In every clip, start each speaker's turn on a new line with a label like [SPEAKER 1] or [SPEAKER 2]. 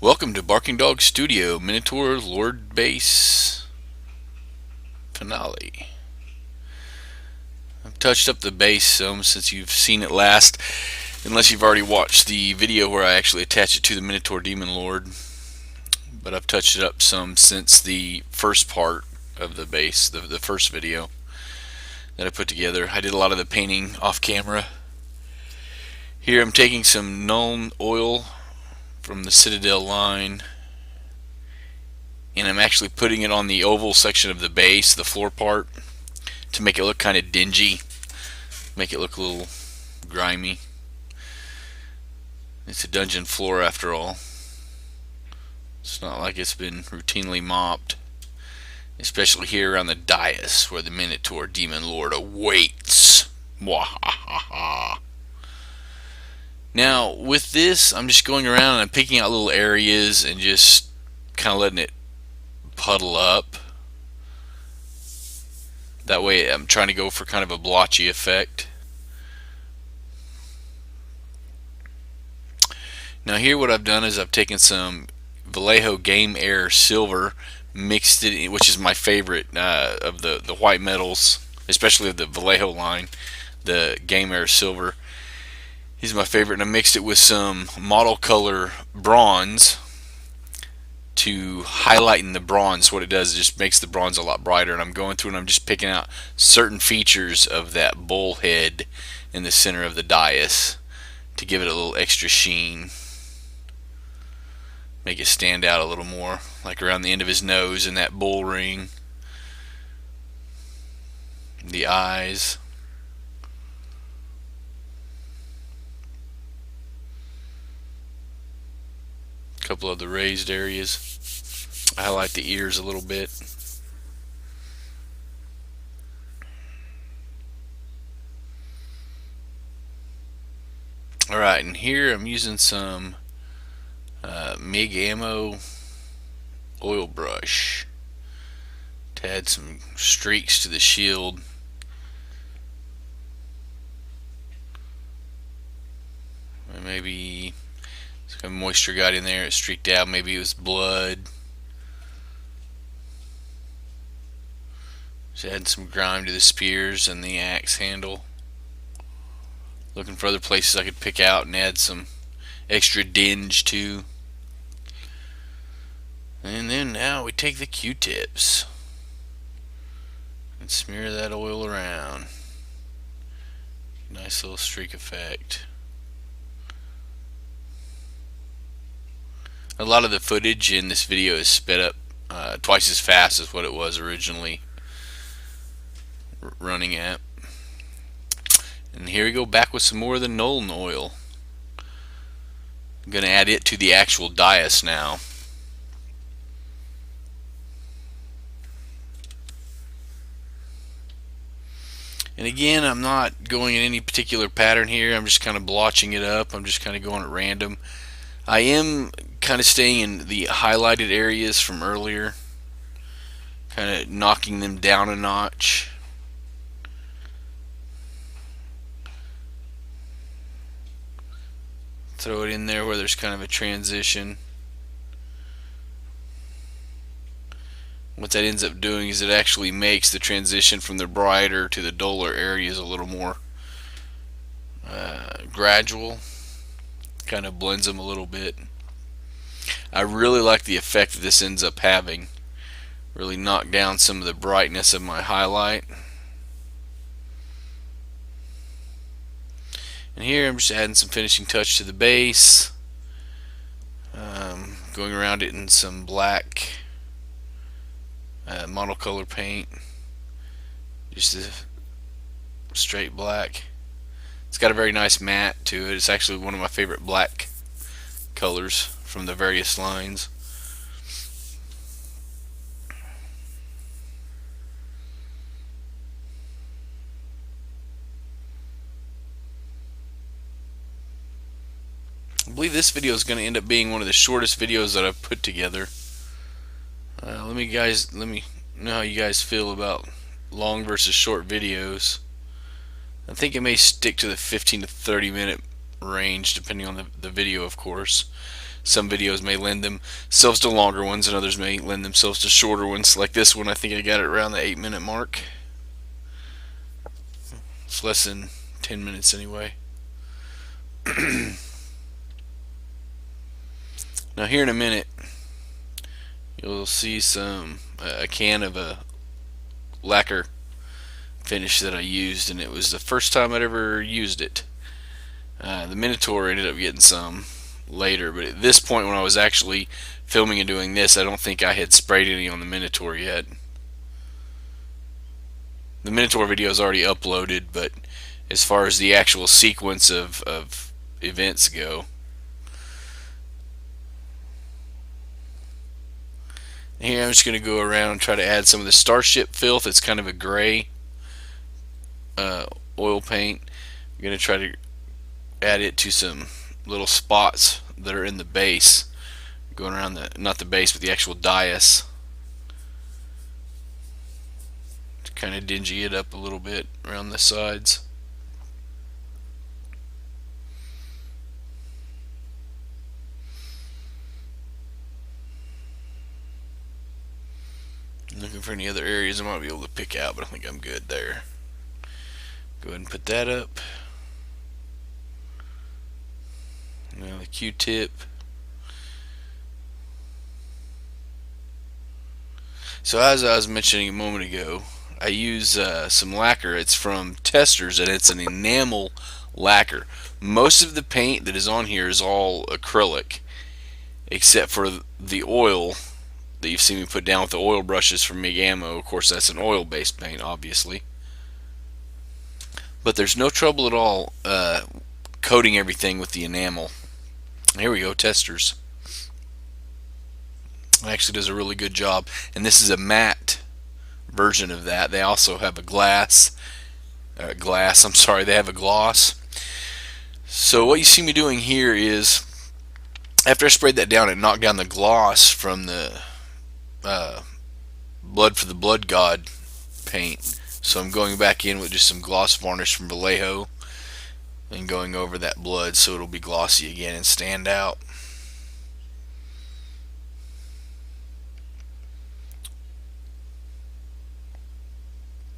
[SPEAKER 1] Welcome to Barking Dog Studio, Minotaur Lord Base finale. I've touched up the base some since you've seen it last, unless you've already watched the video where I actually attach it to the Minotaur Demon Lord. But I've touched it up some since the first part of the base, the first video that I put together. I did a lot of the painting off camera. Here I'm taking some Nuln oil from the Citadel line, and I'm actually putting it on the oval section of the base, the floor part, to make it look kind of dingy, make it look a little grimy. It's a dungeon floor after all. It's not like it's been routinely mopped, especially here around the dais where the Minotaur Demon Lord awaits. Mwahaha. Now with this, I'm just going around and I'm picking out little areas and just kind of letting it puddle up. That way I'm trying to go for kind of a blotchy effect. Now here what I've done is I've taken some Vallejo Game Air Silver, mixed it in, which is my favorite of the white metals, especially of the Vallejo line. The Game Air Silver, he's my favorite, and I mixed it with some model color bronze to highlight in the bronze. What it does is just makes the bronze a lot brighter, and I'm going through and I'm just picking out certain features of that bull head in the center of the dais to give it a little extra sheen, make it stand out a little more, like around the end of his nose and that bull ring, the eyes. A couple of the raised areas. I highlight the ears a little bit. Alright, and here I'm using some MIG ammo oil brush to add some streaks to the shield. Maybe some moisture got in there, it streaked out, maybe it was blood. Just add some grime to the spears and the axe handle. Looking for other places I could pick out and add some extra dinge to. And then now we take the Q-tips and smear that oil around. Nice little streak effect. A lot of the footage in this video is sped up twice as fast as what it was originally running at. And here we go back with some more of the Nuln oil. I'm going to add it to the actual dais now. And again, I'm not going in any particular pattern here. I'm just kind of blotching it up. I'm just kind of going at random. I am kind of staying in the highlighted areas from earlier, kind of knocking them down a notch. Throw it in there where there's kind of a transition. What that ends up doing is it actually makes the transition from the brighter to the duller areas a little more gradual. Kind of blends them a little bit. I really like the effect that this ends up having. Really knock down some of the brightness of my highlight. And here I'm just adding some finishing touch to the base, going around it in some black monocolor paint, just a straight black. It's got a very nice matte to it. It's actually one of my favorite black colors from the various lines. I believe this video is going to end up being one of the shortest videos that I've put together. Let me know how you guys feel about long versus short videos. I think it may stick to the 15 to 30 minute range depending on the video, of course. Some videos may lend themselves to longer ones, and others may lend themselves to shorter ones. Like this one, I think I got it around the 8-minute mark. It's less than 10 minutes anyway. Now here in a minute, you'll see a can of a lacquer finish that I used, and it was the first time I'd ever used it. The Minotaur ended up getting some later, but at this point when I was actually filming and doing this, I don't think I had sprayed any on the Minotaur yet. The Minotaur video is already uploaded, but as far as the actual sequence of events go, here I'm just going to go around and try to add some of the Starship filth. It's kind of a gray oil paint. I'm going to try to add it to some little spots that are in the base, going around not the base, but the actual dais, to kind of dingy it up a little bit around the sides. Looking for any other areas I might be able to pick out, but I think I'm good there. Go ahead and put that up. Now the Q-tip. So as I was mentioning a moment ago, I use some lacquer. It's from Testors, and it's an enamel lacquer. Most of the paint that is on here is all acrylic, except for the oil that you've seen me put down with the oil brushes from Mig Ammo. Of course, that's an oil-based paint, obviously. But there's no trouble at all coating everything with the enamel. Here we go, Testors. It actually does a really good job, and this is a matte version of that. They also have a they have a gloss. So what you see me doing here is, after I sprayed that down, it knocked down the gloss from the Blood for the Blood God paint. So I'm going back in with just some gloss varnish from Vallejo and going over that blood so it'll be glossy again and stand out.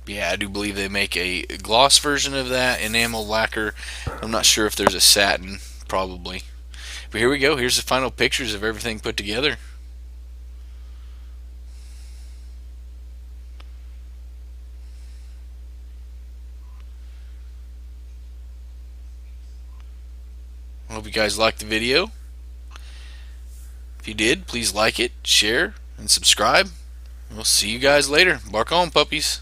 [SPEAKER 1] Yeah, I do believe they make a gloss version of that enamel lacquer. I'm not sure if there's a satin, probably. But here we go. Here's the final pictures of everything put together. I hope you guys liked the video. If you did, please like it, share, and subscribe. We'll see you guys later. Bark on, puppies.